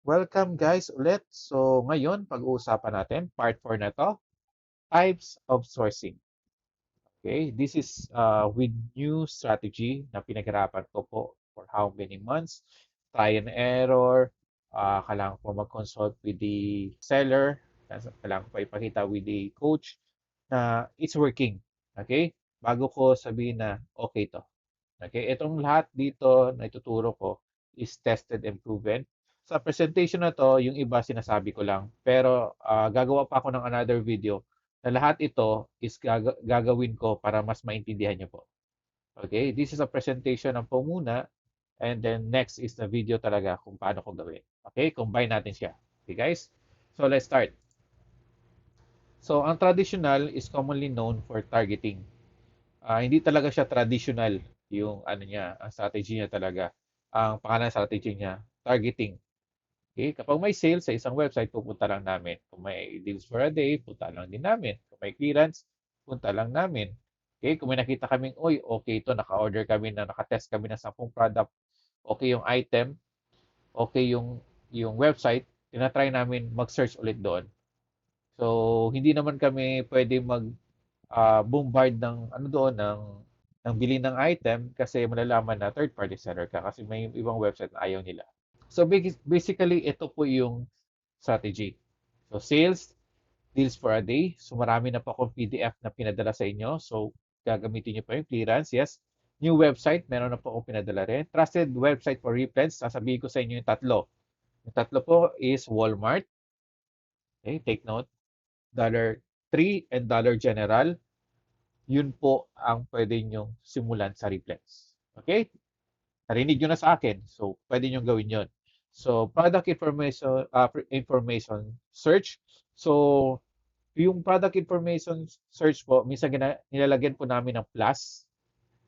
Welcome guys ulit. So ngayon pag-uusapan natin, part 4 na to, types of sourcing. Okay, this is with new strategy na pinaghirapan ko po for how many months. Try and error. Kailangan ko mag-consult with the seller. Kailangan ko ipakita with the coach na it's working. Okay? Bago ko sabihin na okay to. Okay, itong lahat dito na ituturo ko is tested and proven. Sa presentation na to, yung iba sinasabi ko lang. Pero gagawa pa ako ng another video na lahat ito is gagawin ko para mas maintindihan nyo po. Okay, this is a presentation ng po muna and then next is the video talaga kung paano ko gawin. Okay, combine natin siya. Okay guys, so let's start. So ang traditional is commonly known for targeting. Hindi talaga siya traditional yung ano niya, ang strategy niya talaga. Ang pangalan ng strategy niya, targeting. Okay? Kapag may sales sa isang website, pupunta lang namin. Kung may deals for a day, punta lang din namin. Kung may clearance, punta lang namin. Okay? Kung may nakita kaming, uy, okay ito, naka-order kami na, naka-test kami ng 10 product, okay yung item, okay yung website, tinatry namin mag-search ulit doon. So, hindi naman kami pwede bombard ng ano doon ng bili ng item kasi malalaman na third party seller ka kasi may ibang website na ayaw nila. So basically ito po yung strategy. So sales, deals for a day. So marami na po akong PDF na pinadala sa inyo. So gagamitin niyo pa yung clearance. Yes. New website, meron na po akong pinadala rin. Trusted website for replens. Sasabihin ko sa inyo yung tatlo. Yung tatlo po is Walmart. Okay, take note. Dollar Tree and Dollar General. Yun po ang pwede nyong simulan sa replens. Okay? Narinig nyo na sa akin. So, pwede nyo gawin yon. So, product information search. So, yung product information search po, minsan nilalagyan po namin ng plus.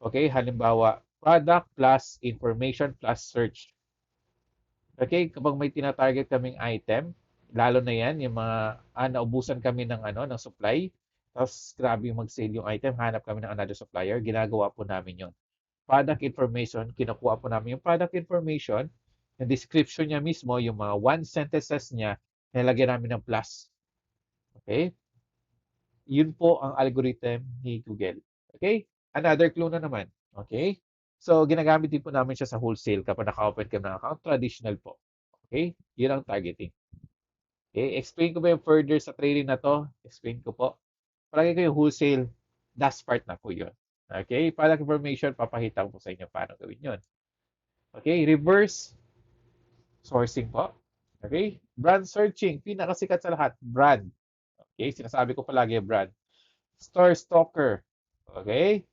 Okay? Halimbawa, product plus information plus search. Okay? Kapag may tinatarget kaming item, lalo na yan, yung mga naubusan kami ng supply, tapos grabe yung mag-sale yung item, hanap kami ng another supplier, ginagawa po namin yon. Product information, kinukuha po namin yung product information, yung description niya mismo, yung mga one sentences niya, nilagyan namin ng plus. Okay? Yun po ang algorithm ni Google. Okay? Another clue na naman. Okay? So, ginagamit din po namin siya sa wholesale kapag naka-open ka ng account. Traditional po. Okay? Yun ang targeting. Okay? Explain ko ba yung further sa trading na to? Explain ko po. Palagi ko yung wholesale, last part na po yun. Okay? Product information, papakita ko sa inyo paano gawin yun. Okay? Reverse sourcing po. Okay? Brand searching, pinakasikat sa lahat, brand. Okay? Sinasabi ko palagi brand. Store stalker. Okay?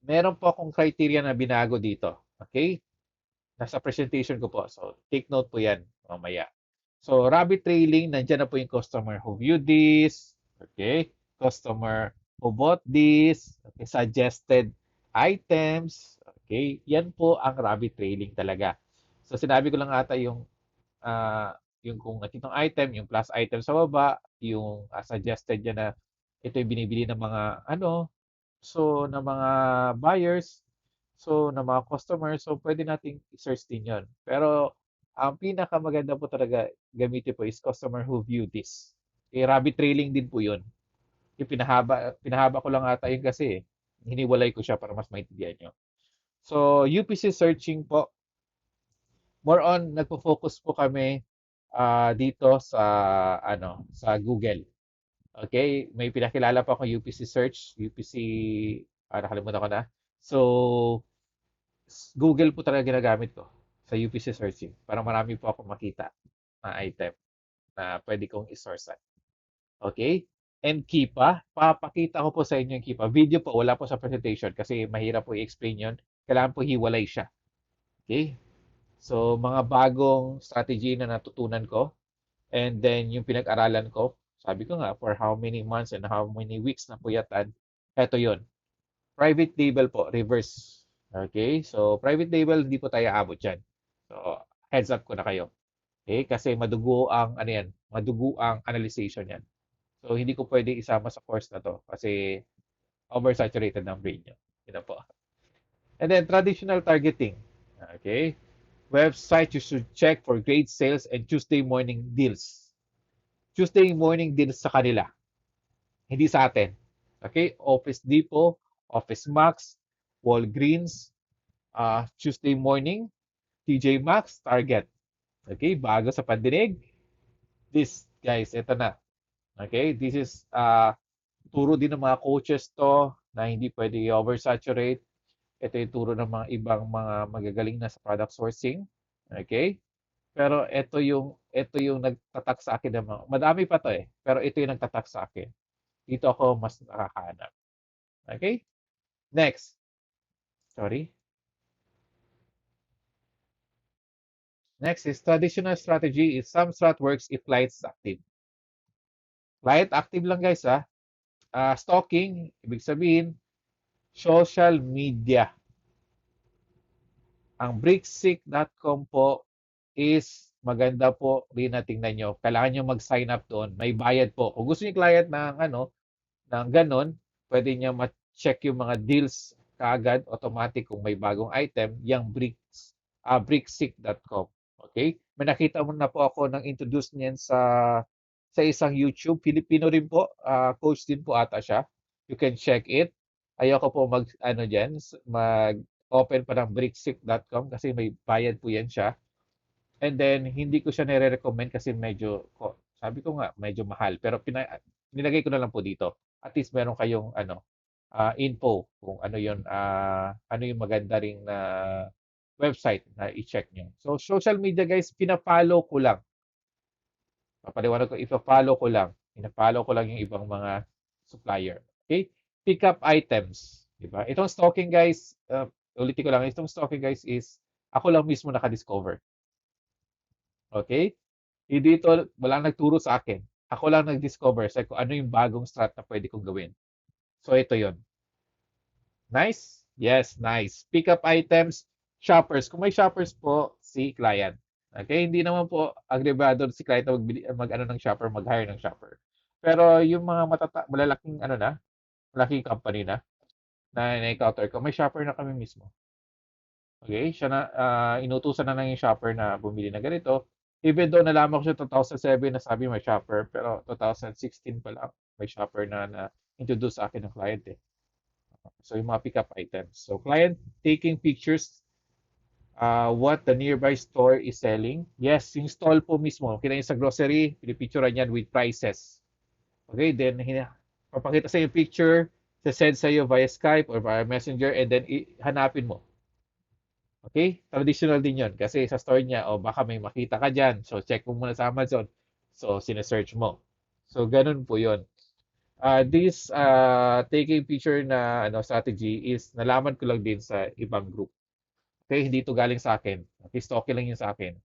Meron po akong criteria na binago dito. Okay? Nasa presentation ko po. So, take note po yan mamaya. So, rabbit trailing, nandiyan na po yung customer who viewed this. Okay? Customer who bought this. Okay? Suggested items. Okay? Yan po ang rabbit trailing talaga. So, sinabi ko lang ata yung kung itong item, yung plus item sa baba, yung suggested niya na ito yung binibili ng mga so ng mga buyers, so ng mga customers, so pwede nating i-search din yon. Pero ang pinakamaganda po talaga gamitin po is customer who view this. Rabbit trailing din po yun. Yung pinahaba ko lang ata yun kasi hiniwalay ko siya para mas maintindihan nyo. So, UPC searching po, more on nagpo-focus po kami dito sa Google. Okay, may pinakilala pa akong UPC search, UPC nakalimutan ko na. So Google po talaga ginagamit ko sa UPC searching para marami po akong makita na item na pwede kong i-source. Okay? And Kipa, papakita ko po sa inyo yung Kipa. Video po, wala po sa presentation kasi mahirap po i-explain yun. Kailangan po hiwalay siya. Okay? So, mga bagong strategy na natutunan ko. And then, yung pinag-aralan ko, sabi ko nga, for how many months and how many weeks na puyatan, eto yun. Private label po, reverse. Okay? So, private label, hindi po tayo abot dyan. So, heads up ko na kayo. Okay? Kasi madugo madugo ang analyzation yan. So, hindi ko pwede isama sa course na to kasi oversaturated ng brain nyo. Yun na po. And then, traditional targeting. Okay? website you should check for great sales and Tuesday morning deals. Tuesday morning deals sa kanila, hindi sa atin. Okay? Office Depot, Office Max, Walgreens, Tuesday morning, TJ Maxx, Target. Okay? Bago sa pandinig, this, guys, ito na. Okay? This is turo din ng mga coaches to na hindi pwede i-oversaturate. Ito yung turo ng mga ibang mga magagaling na sa product sourcing. Okay? Pero ito yung nagtatak sa akin ng mga, madami pa to eh. Pero ito yung nagtatak sa akin. Dito ako mas nakakahanap. Okay? Next. Sorry. Next is traditional strategy is some strat works if client's active. Client active lang guys ha. Stalking, ibig sabihin, social media. Ang brickseek.com po is maganda po rin na tingnan nyo. Kailangan nyo mag-sign up doon. May bayad po. Kung gusto niyo client ng ng ganon, pwede niya ma-check yung mga deals kaagad, automatic kung may bagong item, yung brickseek.com. Okay? May nakita mo na po ako ng introduce niyan sa isang YouTube. Filipino rin po. Coach din po ata siya. You can check it. Ayoko po mag-open pa ng brickseek.com kasi may bayad po yan siya. And then, hindi ko siya nire-recommend kasi sabi ko nga, medyo mahal. Pero nilagay ko na lang po dito. At least meron kayong info kung ano yung maganda ring na website na i-check nyo. So, social media guys, pina-follow ko lang. Papaliwanag ko, ipa-follow ko lang. Pina-follow ko lang yung ibang mga supplier. Okay? Pick up items. Diba? Itong stalking guys, ulitin ko lang, itong stalking guys is ako lang mismo naka-discover. Okay? Dito, walang nagturo sa akin. Ako lang nag-discover sa kung ano yung bagong strat na pwede kong gawin. So, ito yon. Nice? Yes, nice. Pick up items, shoppers. Kung may shoppers po, si client. Okay? Hindi naman po agribado si client na mag-ano ng shopper, mag-hire ng shopper. Pero yung mga malalaking malaking company na na-encounter ko, may shopper na kami mismo. Okay? Siya na, inutusan na lang yung shopper na bumili na ganito. Even though nalaman ko siya 2007 na sabi may shopper, pero 2016 pa lang may shopper na introduce sa akin ng client eh. So yung mga pick-up items. So client taking pictures what the nearby store is selling. Yes, yung stall po mismo. Kita sa grocery, pinipicturean yan with prices. Okay, then papakita sa yung picture, send sa iyo via Skype or via Messenger and then hanapin mo. Okay? Traditional din yon kasi sa store niya, baka may makita ka dyan. So, check mo muna sa Amazon. So, sinesearch mo. So, ganun po yon. This taking picture na strategy is nalaman ko lang din sa ibang group. Okay? Hindi ito galing sa akin. Okay? Stalking lang yun sa akin.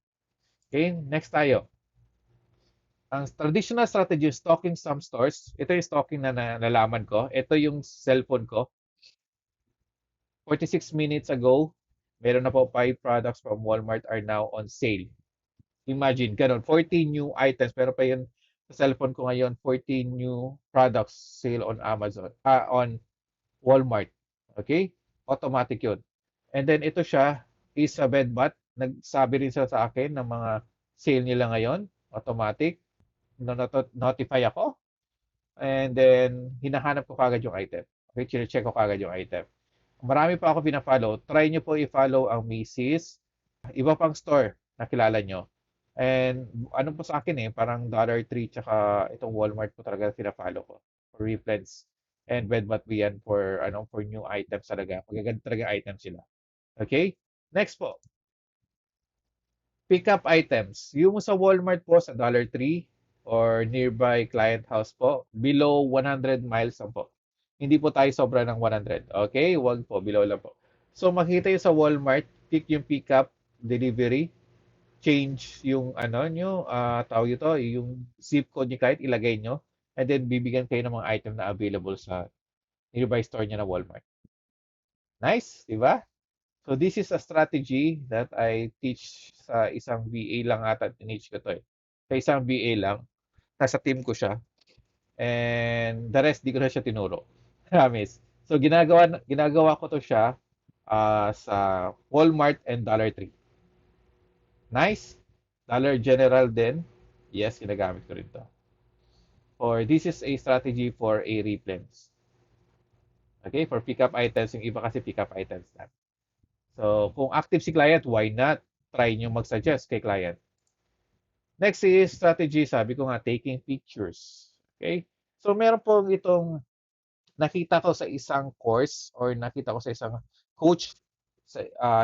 Okay? Next tayo. Ang traditional strategy is stalking some stores. Ito yung stalking na nalaman ko. Ito yung cellphone ko. 46 minutes ago, meron na po 5 products from Walmart are now on sale. Imagine, ganun, 14 new items. Pero pa yun, sa cellphone ko ngayon, 14 new products sale on Amazon, on Walmart. Okay? Automatic yun. And then ito siya, is a bedbat. Nagsabi rin sila sa akin ng mga sale nila ngayon. Automatic. Notify ako. And then, hinahanap ko kagad yung item. Okay? Check ko kagad yung item. Marami pa ako pina-follow. Try nyo po i-follow ang Macy's. Iba pang store na kilala nyo. And ano po sa akin parang Dollar Tree tsaka itong Walmart po talaga pina-follow ko for replens and Bed Bath Beyond for new items talaga. Magaganda talaga items sila. Okay? Next po. Pick up items. Yung sa Walmart po sa Dollar Tree or nearby client house po, below 100 miles lang po. Hindi po tayo sobra ng 100. Okay? Wag po, below lang po. So makita yung sa Walmart, pick yung pick up, delivery, change yung nyo, tawag ito, yung zip code nyo kahit ilagay nyo, and then bibigyan kayo ng mga item na available sa nearby store nyo na Walmart. Nice, di ba? So this is a strategy that I teach sa isang VA lang ata, teach ko to eh. Sa isang VA lang, nasa team ko siya, and the rest di ko na siya tinuro. Promise. So ginagawa ko to siya sa Walmart and Dollar Tree. Nice. Dollar General din. Yes, ginagamit ko rin to. Or this is a strategy for a replens. Okay, for pickup items. Yung iba kasi pickup items na. So, kung active si client, why not? Try nyo mag-suggest kay client. Next is strategy, sabi ko nga, taking pictures. Okay? So, meron po itong nakita ko sa isang course or nakita ko sa isang coach.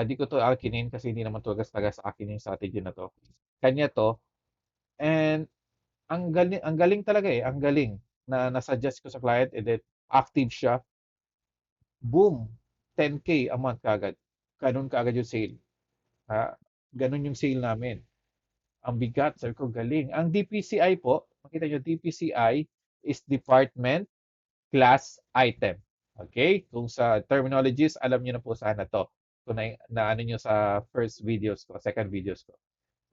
Di ko to alkinin kasi hindi naman tugas-tagas sa akin yung strategy na to. Kanya to. And ang galing talaga eh. Ang galing na nasuggest ko sa client and then active siya. Boom! 10K a month kagad. Ganun kaagad yung sale. Ha? Ganun yung sale namin. Ang bigat, sabi ko, galing. Ang DPCI po, makita nyo, DPCI is Department Class Item. Okay? Kung sa terminologies, alam nyo na po sana to. Kung na ano nyo sa first videos ko, second videos ko.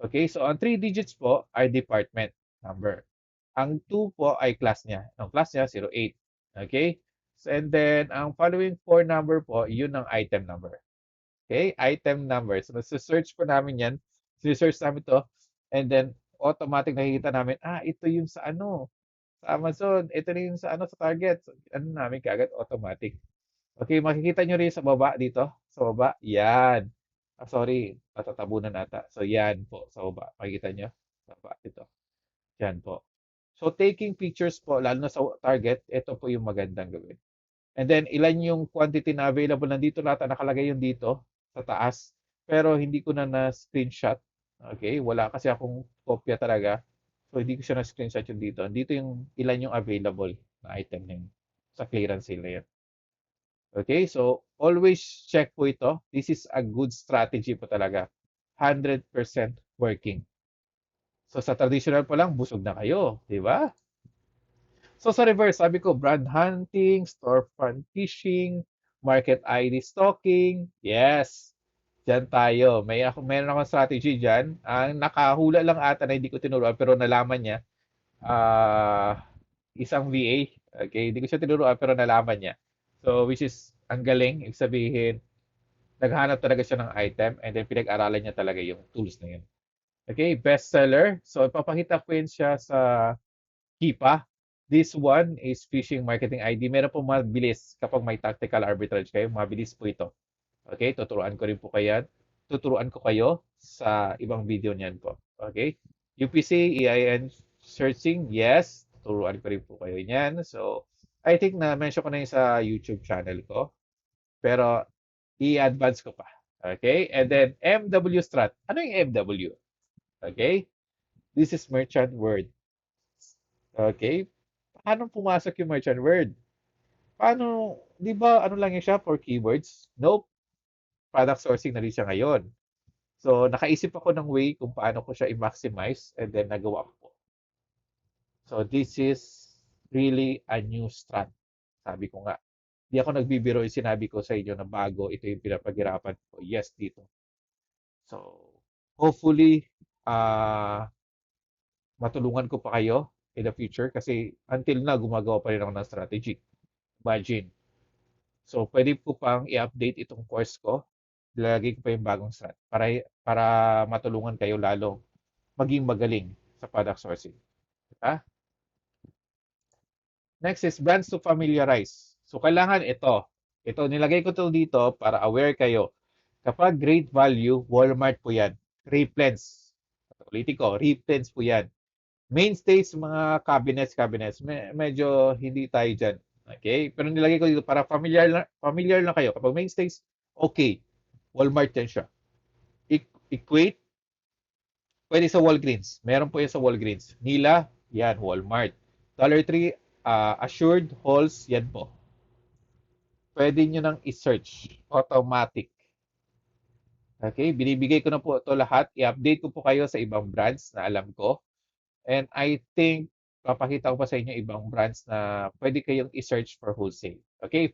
Okay? So, ang 3 digits po ay department number. Ang 2 po ay class niya. Ang class niya, 08. Okay? So, and then, ang following 4 number po, yun ang item number. Okay? Item number. So, nasa-search po namin yan. Search namin to. And then, automatic nakikita namin, ito yung sa ano, sa Amazon. Ito na yung sa ano, sa Target. So, ano namin kagad, automatic. Okay, makikita nyo rin sa baba dito. Sa baba. Yan. Sorry. Natatabunan ata. So, yan po. Sa baba. Makikita nyo. Sa baba. Ito. Yan po. So, taking pictures po, lalo na sa Target, ito po yung magandang gawin. And then, ilan yung quantity na available. Nandito lahat, nakalagay yung dito sa taas. Pero hindi ko na screenshot. Okay? Wala kasi akong kopya talaga. So, hindi ko siya na-screenshot yung dito. Dito yung ilan yung available na item na yun. Sa clearance sale na yun. Okay? So, always check po ito. This is a good strategy po talaga. 100% working. So, sa traditional po lang, busog na kayo. Di ba? So sa reverse, sabi ko, brand hunting, storefront fishing, market ID stalking. Yes, dyan tayo. Meron akong strategy dyan. Ang nakahula lang ata na hindi ko tinuruan pero nalaman niya, isang VA. Okay, hindi ko siya tinuruan pero nalaman niya. So which is, ang galing, ibig sabihin, naghanap talaga siya ng item and then pinag-aralan niya talaga yung tools na yun. Okay, bestseller. So ipapakita ko yun siya sa Kipa. This one is Phishing Marketing ID. Meron po mabilis kapag may tactical arbitrage kayo. Mabilis po ito. Okay? Tuturuan ko rin po kayo. Tuturuan ko kayo sa ibang video niyan po. Okay? UPC, EIN searching, yes. Tuturuan ko rin po kayo niyan. So, I think na-mention ko na yun sa YouTube channel ko. Pero, i-advance ko pa. Okay? And then, MW Strat. Ano yung MW? Okay? This is Merchant Word. Okay? Paano pumasok yung merchant word? Paano, di ba ano lang yun siya for keywords? Nope. Product sourcing na rin siya ngayon. So, nakaisip ako ng way kung paano ko siya i-maximize and then nagawa ko po. So, this is really a new strat. Sabi ko nga. Di ako nagbibiro yung sinabi ko sa inyo na bago, ito yung pinapaghirapan ko. Yes, dito. So, hopefully, matulungan ko pa kayo in the future kasi until na gumagawa pa rin ako ng strategy. Imagine. So, pwede po pang i-update itong course ko. Lalagay ko pa yung bagong strat para matulungan kayo lalo maging magaling sa product sourcing. Diba? Next is brands to familiarize. So, kailangan ito. Ito, nilagay ko to dito para aware kayo. Kapag great value, Walmart po yan. Replens. Ulitin ko, replens po yan. Mainstays, mga cabinets, medyo hindi tayo dyan. Okay? Pero nilagay ko dito para familiar lang kayo. Kapag mainstays, okay. Walmart yan siya. Equate, pwede sa Walgreens. Meron po yan sa Walgreens. Nila, yan, Walmart. Dollar Tree, Assured, Halls, yan po. Pwede nyo nang i-search. Automatic. Okay? Binibigay ko na po ito lahat. I-update ko po kayo sa ibang brands na alam ko. And I think papakita ko pa sa inyo ibang brands na pwede kayong i-search for wholesale. Okay?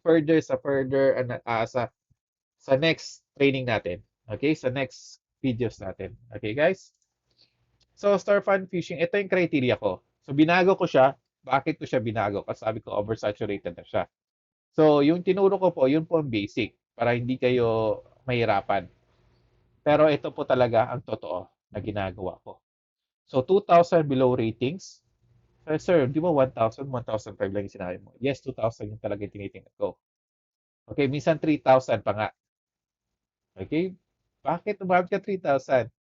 Sa next training natin. Okay? Sa next videos natin. Okay, guys? So, storefront fishing, ito yung criteria ko. So, binago ko siya. Bakit ko siya binago? Kasi sabi ko, oversaturated na siya. So, yung tinuro ko po, yun po ang basic para hindi kayo mahirapan. Pero ito po talaga ang totoo. na ginagawa ko. So, 2,000 below ratings. Sir, di ba 1,000, 1,005 lang yung sinabi mo? Yes, 2,000 yung talaga yung tinitingnan ko. Okay, minsan 3,000 pa nga. Okay? Bakit umabot ka 3,000?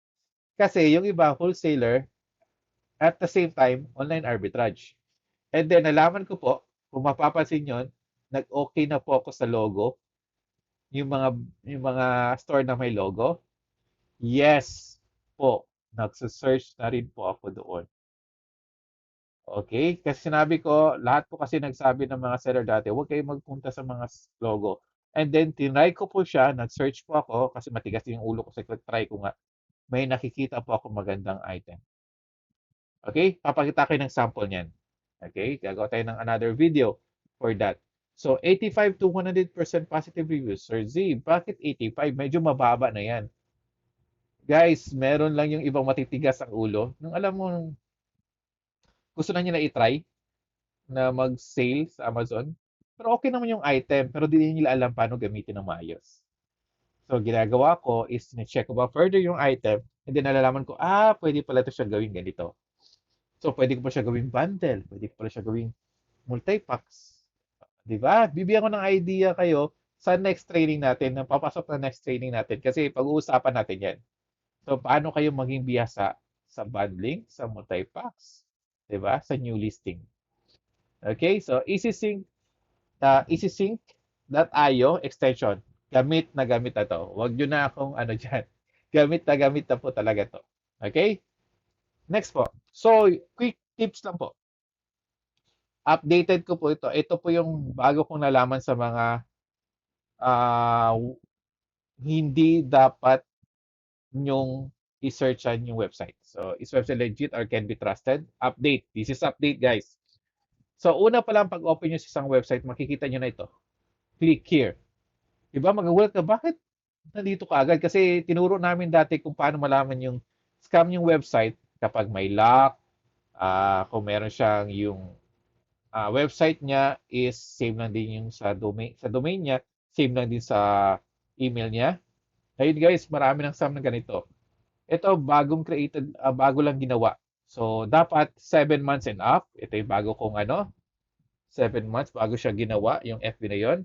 Kasi yung iba, wholesaler, at the same time, online arbitrage. And then, nalaman ko po, kung mapapansin nyo, nag-okay na po ako sa logo, yung mga, yung mga store na may logo. Yes po, nagsa-search na rin po ako doon. Okay? Kasi sinabi ko, lahat po kasi nagsabi ng mga seller dati, huwag kayong magpunta sa mga logo. And then, tinry ko po siya, nag-search po ako, kasi matigas yung ulo ko sa try ko nga. May nakikita po ako magandang item. Okay? Papakita ko ng sample niyan. Okay? Gagawa tayo ng another video for that. So, 85 to 100% positive reviews. Sir Z, bakit 85? Medyo mababa na yan. Guys, meron lang yung ibang matitigas ang ulo. Nung alam mo, gusto na niya na i-try na mag-sale sa Amazon. Pero okay naman yung item, pero di nila alam paano gamitin ng maayos. So, ginagawa ko is ni-check ko ba further yung item and then nalalaman ko, pwede pala ito siya gawing ganito. So, pwede ko pa siya gawing bundle. Pwede ko pala siya gawing multi-packs. Di ba? Bibigyan ko ng idea kayo sa next training natin, na papasok na next training natin kasi pag-uusapan natin yan. So, paano kayo maging biyasa sa bundling, sa multi-packs, di ba? Sa new listing. Okay? So, EasySync.io extension. Gamit na gamit na to. Huwag nyo na akong ano dyan. Gamit na po talaga to. Okay? Next po. So, quick tips lang po. Updated ko po ito. Ito po yung bago kong nalaman sa mga uh, hindi dapat nyong i-searchan yung website. So, is website legit or can be trusted? Update. This is update, guys. So, una pa lang pag-open nyo sa isang website, makikita nyo na ito. Click here. Diba? Magagulat ka, bakit nandito ka agad? Kasi tinuro namin dati kung paano malaman yung scam yung website kapag may lock, kung meron siyang yung website niya is same lang din yung sa domain niya, same lang din sa email niya. Ayun guys, marami ng scam na ganito. Ito bago lang ginawa. So dapat 7 months and up. Ito yung bago kong 7 months bago siya ginawa yung FB na yon.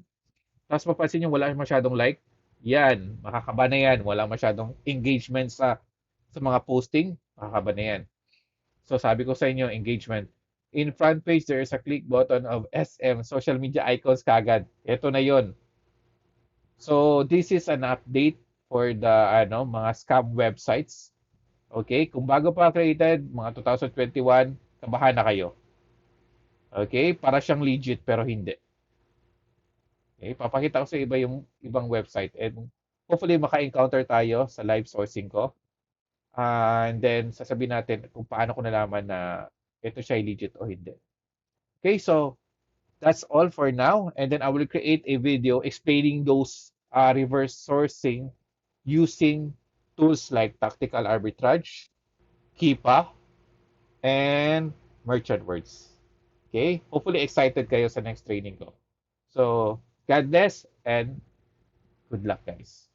Tapos mapansin nyo wala masyadong like. Yan, makakaba na yan. Wala masyadong engagement sa mga posting. Makakaba na yan. So sabi ko sa inyo, engagement. In front page, there is a click button of SM, social media icons kagad. Ito na yon. So this is an update for the mga scam websites. Okay? Kung bago pa created, mga 2021, kabahan na kayo. Okay? Para siyang legit pero hindi. Okay? Papakita ko sa iba yung ibang website and hopefully maka-encounter tayo sa live sourcing ko. And then sasabihin natin kung paano ko nalaman na ito siya legit o hindi. Okay, so that's all for now. And then I will create a video explaining those reverse sourcing using tools like tactical arbitrage, Kipa, and merchant words. Okay? Hopefully excited kayo sa next training ko. So, God bless and good luck guys.